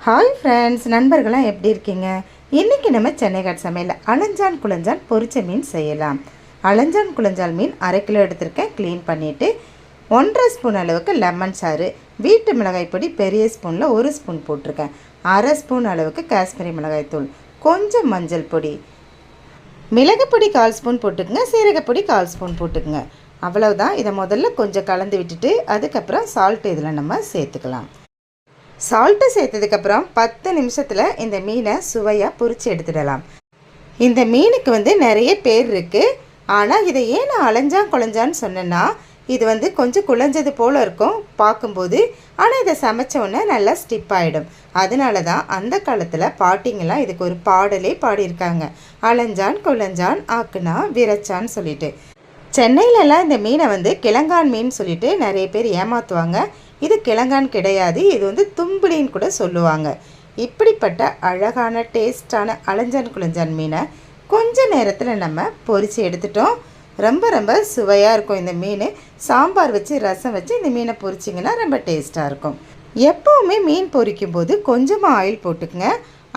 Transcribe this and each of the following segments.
Hi friends, நண்பர்களாம் எப்படி இருக்கீங்க? இன்றைக்கி நம்ம சென்னை காட் சமையல் அலஞ்சான் குளஞ்சான் பொரிச்ச மீன் செய்யலாம். அலஞ்சான் குளஞ்சான் மீன் 1/2 கிலோ எடுத்திருக்கேன். க்ளீன் பண்ணிவிட்டு 1.5 ஸ்பூன் அளவுக்கு லெமன் சாறு, வீட்டு மிளகாய் பொடி பெரிய ஸ்பூனில் 1 ஸ்பூன் போட்டிருக்கேன். 1/2 ஸ்பூன் அளவுக்கு காஷ்மீரி மிளகாய் தூள், கொஞ்சம் மஞ்சள் பொடி, மிளகு பொடி 1/4 ஸ்பூன் போட்டுக்குங்க, சீரகப்பொடி 1/4 ஸ்பூன் போட்டுக்குங்க. அவ்வளவுதான். இதை முதல்ல கொஞ்சம் கலந்து விட்டுட்டு அதுக்கப்புறம் சால்ட் இதில் நம்ம சேர்த்துக்கலாம். சால்ட்டு சேர்த்ததுக்கப்புறம் 10 நிமிஷத்தில் இந்த மீனை சுவையாக பொரித்து எடுத்துடலாம். இந்த மீனுக்கு நிறைய பேர் இருக்குது. ஆனால் இதை ஏன் நான் அலஞ்சான் குழஞ்சான்னு சொன்னேன்னா, இது கொஞ்சம் குழஞ்சது போல் இருக்கும் பார்க்கும்போது. ஆனால் இதை சமைச்சோன்னே நல்லா ஸ்டிப் ஆகிடும். அதனால தான் அந்த காலத்தில் பாட்டிங்கெல்லாம் இதுக்கு ஒரு பாடலே பாடியிருக்காங்க. அலஞ்சான் குழஞ்சான் ஆக்குனா விரைச்சான்னு சொல்லிட்டு. சென்னையிலலாம் இந்த மீனை கிழங்கான் மீன் சொல்லிட்டு நிறைய பேர் ஏமாற்றுவாங்க. இது கிழங்கான் கிடையாது, இது தும்பிலின்னு கூட சொல்லுவாங்க. இப்படிப்பட்ட அழகான டேஸ்டான அலஞ்சான் குழஞ்சான் மீனை கொஞ்ச நேரத்தில் நம்ம பொரித்து எடுத்துட்டோம். ரொம்ப ரொம்ப சுவையாக இருக்கும் இந்த மீன். சாம்பார் வச்சு ரசம் வச்சு இந்த மீனை பொரிச்சிங்கன்னா ரொம்ப டேஸ்ட்டாக இருக்கும். எப்போவுமே மீன் பொரிக்கும் போது கொஞ்சமாக ஆயில் போட்டுக்குங்க.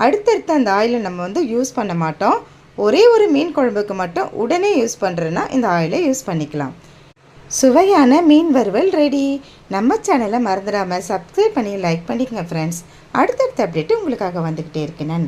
அடுத்தடுத்து அந்த ஆயிலை நம்ம யூஸ் பண்ண மாட்டோம். ஒரே ஒரு மீன் குழம்புக்கு மட்டும் உடனே யூஸ் பண்ணுறேன்னா இந்த ஆயிலை யூஸ் பண்ணிக்கலாம். சுவையான மீன் வறுவல் ரெடி. நம்ம சேனலை மறந்துடாமல் சப்ஸ்கிரைப் பண்ணி லைக் பண்ணிக்கங்க ஃப்ரெண்ட்ஸ். அடுத்தடுத்த அப்டேட்டு உங்களுக்காக வந்துக்கிட்டே இருக்கு. நன்றி.